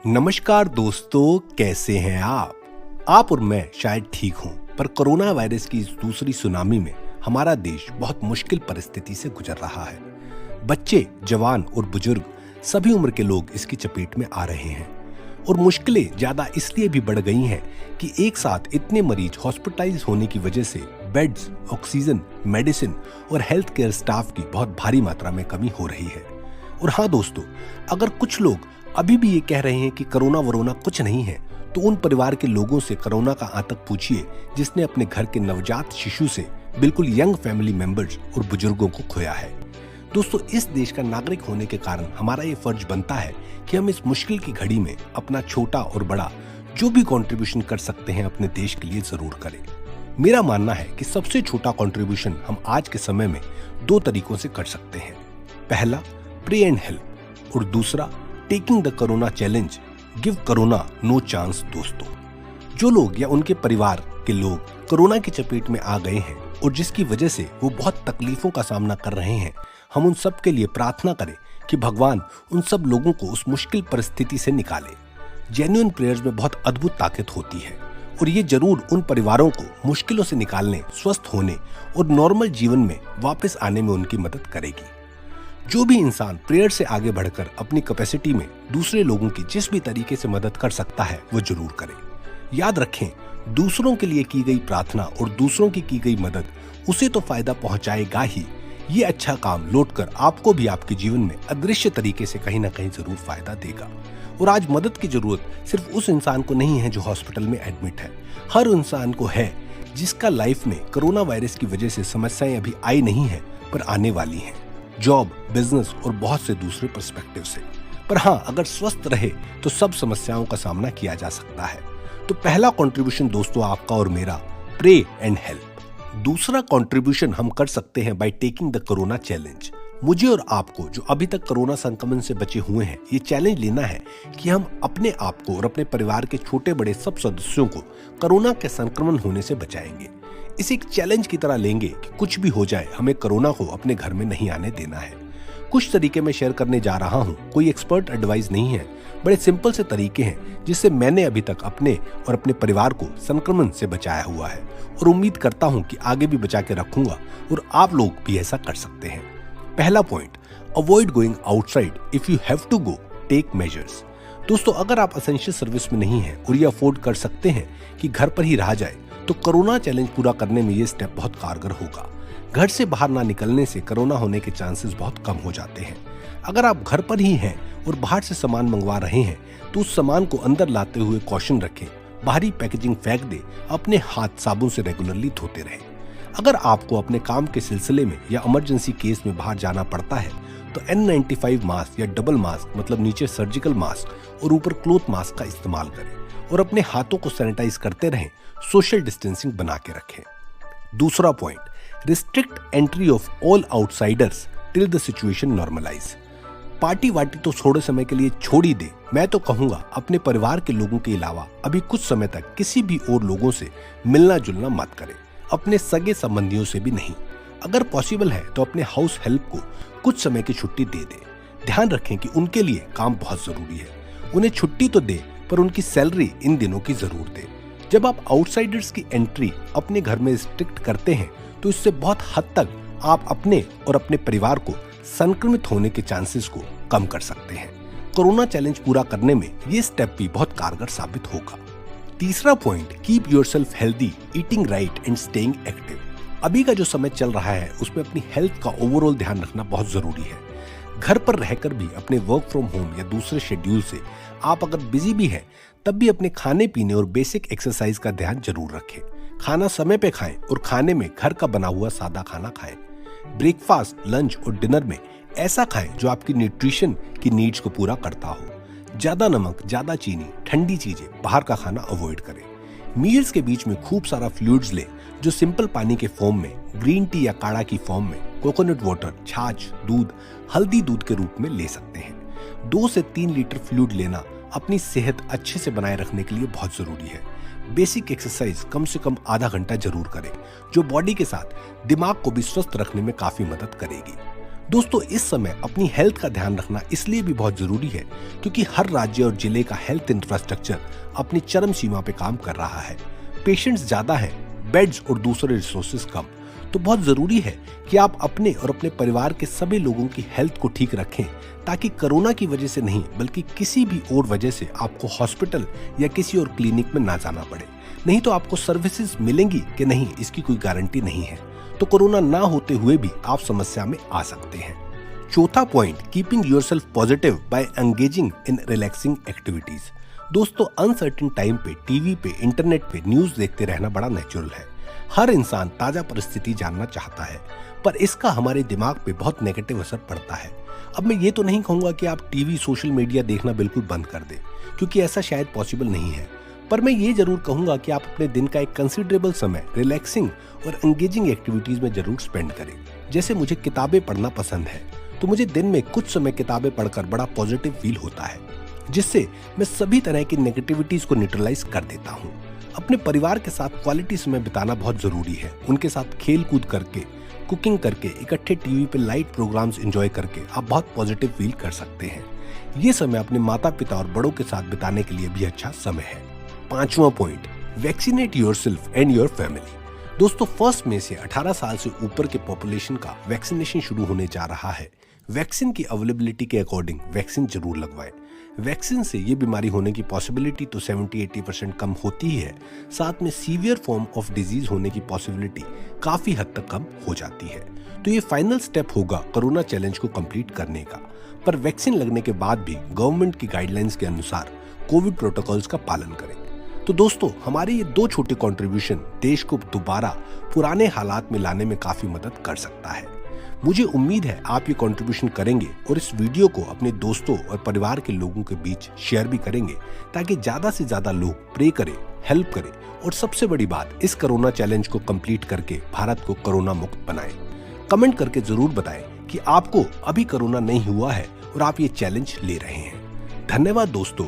नमस्कार दोस्तों, कैसे हैं आप और मैं शायद ठीक हूं, पर कोरोना वायरस की इस दूसरी सुनामी में हमारा देश बहुत मुश्किल परिस्थिति से गुजर रहा है। बच्चे, जवान और बुजुर्ग सभी उम्र के लोग इसकी चपेट में आ रहे हैं और मुश्किलें ज्यादा इसलिए भी बढ़ गई हैं कि एक साथ इतने मरीज हॉस्पिटलाइज होने की वजह से बेड्स, ऑक्सीजन, मेडिसिन और हेल्थ केयर स्टाफ की बहुत भारी मात्रा में कमी हो रही है। और हाँ दोस्तों, अगर कुछ लोग अभी भी ये कह रहे हैं कि कोरोना वरोना कुछ नहीं है, तो उन परिवार के लोगों से कोरोना का आतंक पूछिए जिसने अपने घर के नवजात शिशु से बिल्कुल यंग फैमिली मेंबर्स और बुजुर्गों को खोया है। दोस्तों, इस देश का नागरिक होने के कारण हमारा ये फर्ज बनता है कि हम इस मुश्किल की घड़ी में अपना छोटा और बड़ा जो भी कंट्रीब्यूशन कर सकते हैं अपने देश के लिए जरूर करें। मेरा मानना है कि सबसे छोटा कंट्रीब्यूशन हम आज के समय में दो तरीकों से कर सकते हैं। पहला, प्रे एंड हेल्प, और दूसरा, taking the corona challenge, give corona no chance. दोस्तों, जो लोग या उनके परिवार के लोग कोरोना की चपेट में आ गए हैं और जिसकी वजह से वो बहुत तकलीफों का सामना कर रहे हैं, हम उन सब के लिए प्रार्थना करें कि भगवान उन सब लोगों को उस मुश्किल परिस्थिति से निकाले। जेन्युइन प्रेयर्स में बहुत अद्भुत ताकत होती है और ये जरूर उन परिवारों को मुश्किलों से निकालने, स्वस्थ होने और नॉर्मल जीवन में वापस आने में उनकी मदद करेगी। जो भी इंसान प्रेयर से आगे बढ़कर अपनी कैपेसिटी में दूसरे लोगों की जिस भी तरीके से मदद कर सकता है वो जरूर करे। याद रखें, दूसरों के लिए की गई प्रार्थना और दूसरों की गई मदद उसे तो फायदा पहुंचाएगा ही, ये अच्छा काम लौटकर आपको भी आपके जीवन में अदृश्य तरीके से कहीं ना कहीं जरूर फायदा देगा। और आज मदद की जरूरत सिर्फ उस इंसान को नहीं है जो हॉस्पिटल में एडमिट है, हर इंसान को है जिसका लाइफ में कोरोना वायरस की वजह से समस्याएं अभी आई नहीं है पर आने वाली हैं, जॉब, बिजनेस और बहुत से दूसरे पर्सपेक्टिव से। पर हाँ, अगर स्वस्थ रहे तो सब समस्याओं का सामना किया जा सकता है। तो पहला कंट्रीब्यूशन दोस्तों आपका और मेरा, प्रे एंड हेल्प। दूसरा कंट्रीब्यूशन हम कर सकते हैं by taking the corona challenge. मुझे और आपको जो अभी तक कोरोना संक्रमण से बचे हुए हैं, ये चैलेंज लेना है कि हम अपने आप को और अपने परिवार के छोटे बड़े सब सदस्यों को कोरोना के संक्रमण होने से बचाएंगे। इसे एक चैलेंज की तरह लेंगे कि कुछ भी हो जाए, हमें कोरोना को अपने घर में नहीं आने देना है। कुछ तरीके मैं शेयर करने जा रहा हूँ, कोई एक्सपर्ट एडवाइस नहीं है, बड़े सिंपल से तरीके हैं जिससे मैंने अभी तक अपने और अपने परिवार को संक्रमण से बचाया हुआ है और उम्मीद करता हूँ कि आगे भी बचा के रखूंगा और आप लोग भी ऐसा कर सकते हैं। पहला point, avoid going outside, if you have to go take measures. दोस्तों, अगर आप एसेंशियल सर्विस में नहीं हैं और ये अफोर्ड कर सकते हैं कि घर पर ही रहा जाए, तो कोरोना चैलेंज पूरा करने में ये स्टेप बहुत कारगर होगा। घर से बाहर ना निकलने से कोरोना होने के चांसेस बहुत कम हो जाते हैं। अगर आप घर पर ही हैं और बाहर से सामान मंगवा रहे हैं तो उस सामान को अंदर लाते हुए कॉशन रखें, बाहरी पैकेजिंग फेंक दे, अपने हाथ साबुन से रेगुलरली धोते रहें। अगर आपको अपने काम के सिलसिले में या इमरजेंसी केस में बाहर जाना पड़ता है तो N95 मास्क या डबल मास्क, मतलब नीचे सर्जिकल मास्क और ऊपर क्लॉथ मास्क का इस्तेमाल करें और अपने हाथों को सैनिटाइज करते रहें, सोशल डिस्टेंसिंग बना के रखें। दूसरा point, restrict entry of all outsiders till the situation normalise. Party वार्टी तो थोड़े समय के लिए छोड़ ही दे, मैं तो कहूंगा अपने परिवार के लोगों के अलावा अभी कुछ समय तक किसी भी और लोगों से मिलना जुलना मत करें, अपने सगे संबंधियों से भी नहीं। अगर पॉसिबल है तो अपने हाउस हेल्प को कुछ समय की छुट्टी दे दे। ध्यान रखें कि उनके लिए काम बहुत जरूरी है, उन्हें छुट्टी तो दे पर उनकी सैलरी इन दिनों की जरूर दे। जब आप आउटसाइडर्स की एंट्री अपने घर में रिस्ट्रिक्ट करते हैं तो इससे बहुत हद तक आप अपने और अपने परिवार को संक्रमित होने के चांसेस को कम कर सकते हैं। कोरोना चैलेंज पूरा करने में ये स्टेप भी बहुत कारगर साबित होगा। तीसरा point, keep yourself healthy, eating right and staying active. अभी का जो समय चल रहा है उसमें अपनी हेल्थ का ओवरऑल ध्यान रखना बहुत जरूरी है। घर पर रहकर भी अपने वर्क फ्रॉम होम या दूसरे शेड्यूल से आप अगर बिजी भी हैं तब भी अपने खाने पीने और बेसिक एक्सरसाइज का ध्यान जरूर रखें। खाना समय पे खाएं और खाने में घर का बना हुआ सादा खाना खाएं। ब्रेकफास्ट, लंच और डिनर में ऐसा खाएं जो आपकी न्यूट्रिशन की नीड्स को पूरा करता हो। ज्यादा नमक, ज्यादा चीनी, ठंडी चीजें, बाहर का खाना अवॉइड करें। मील्स के बीच में खूब सारा फ्लूइड्स लें, जो सिंपल पानी के फॉर्म में, ग्रीन टी या काढ़ा की फॉर्म में, कोकोनट वाटर, छाछ, दूध, हल्दी दूध के रूप में ले सकते हैं। 2 से 3 लीटर फ्लूइड लेना अपनी सेहत अच्छे से बनाए रखने के लिए बहुत जरूरी है। बेसिक एक्सरसाइज कम से कम आधा घंटा जरूर करें, जो बॉडी के साथ दिमाग को भी स्वस्थ रखने में काफी मदद करेगी। दोस्तों, इस समय अपनी हेल्थ का ध्यान रखना इसलिए भी बहुत जरूरी है क्योंकि हर राज्य और जिले का हेल्थ इंफ्रास्ट्रक्चर अपनी चरम सीमा पे काम कर रहा है। पेशेंट्स ज्यादा हैं, बेड्स और दूसरे रिसोर्सेज कम, तो बहुत जरूरी है कि आप अपने और अपने परिवार के सभी लोगों की हेल्थ को ठीक रखें ताकि कोरोना की वजह से नहीं बल्कि किसी भी और वजह से आपको हॉस्पिटल या किसी और क्लिनिक में ना जाना पड़े। नहीं तो आपको सर्विसेज मिलेंगी कि नहीं इसकी कोई गारंटी नहीं है, तो कोरोना ना होते हुए भी आप समस्या में आ सकते हैं। चौथा point, keeping yourself positive by engaging in relaxing activities. दोस्तों, अनसर्टेन टाइम पे टीवी पे, इंटरनेट पे न्यूज देखते रहना बड़ा नेचुरल है। हर इंसान ताजा परिस्थिति जानना चाहता है, पर इसका हमारे दिमाग पे बहुत नेगेटिव असर पड़ता है। अब मैं ये तो नहीं कहूंगा कि आप टीवी, सोशल मीडिया देखना बिल्कुल बंद कर दें, क्योंकि ऐसा शायद पॉसिबल नहीं है। पर मैं ये जरूर कहूंगा कि आप अपने दिन का एक कंसिडरेबल समय रिलैक्सिंग और एंगेजिंग एक्टिविटीज में जरूर स्पेंड करें। जैसे मुझे किताबें पढ़ना पसंद है, तो मुझे दिन में कुछ समय किताबें पढ़कर बड़ा पॉजिटिव फील होता है, जिससे मैं सभी तरह की नेगेटिविटीज को न्यूट्रलाइज कर देता हूँ। अपने परिवार के साथ क्वालिटी समय बिताना बहुत जरूरी है। उनके साथ खेल कूद करके, कुकिंग करके, इकट्ठे टीवी पे लाइट प्रोग्राम्स एंजॉय करके आप बहुत पॉजिटिव फील कर सकते हैं। ये समय अपने माता पिता और बड़ों के साथ बिताने के लिए भी अच्छा समय है। पांचवा point, vaccinate yourself and your family. दोस्तों, 1 मई से 18 साल से ऊपर के पॉपुलेशन का वैक्सीनेशन शुरू होने जा रहा है। वैक्सीन की अवेलेबिलिटी के अकॉर्डिंग वैक्सीन जरूर लगवाएं। वैक्सीन से ये बीमारी होने की पॉसिबिलिटी तो 70-80% कम होती ही है, साथ में सीवियर फॉर्म ऑफ डिजीज होने की पॉसिबिलिटी काफी हद तक कम हो जाती है। तो ये फाइनल स्टेप होगा कोरोना चैलेंज को कंप्लीट करने का। पर वैक्सीन लगने के बाद भी गवर्नमेंट की गाइडलाइंस के अनुसार कोविड प्रोटोकॉल्स का पालन करें। तो दोस्तों, हमारे ये 2 छोटे कंट्रीब्यूशन देश को दोबारा पुराने हालात में लाने में काफी मदद कर सकता है। मुझे उम्मीद है आप ये कंट्रीब्यूशन करेंगे और इस वीडियो को अपने दोस्तों और परिवार के लोगों के बीच शेयर भी करेंगे, ताकि ज्यादा से ज्यादा लोग प्रे करें, हेल्प करें और सबसे बड़ी बात, इस कोरोना चैलेंज को कंप्लीट करके भारत को कोरोना मुक्त बनाएं। कमेंट करके जरूर बताएं कि आपको अभी कोरोना नहीं हुआ है और आप ये चैलेंज ले रहे हैं। धन्यवाद दोस्तों।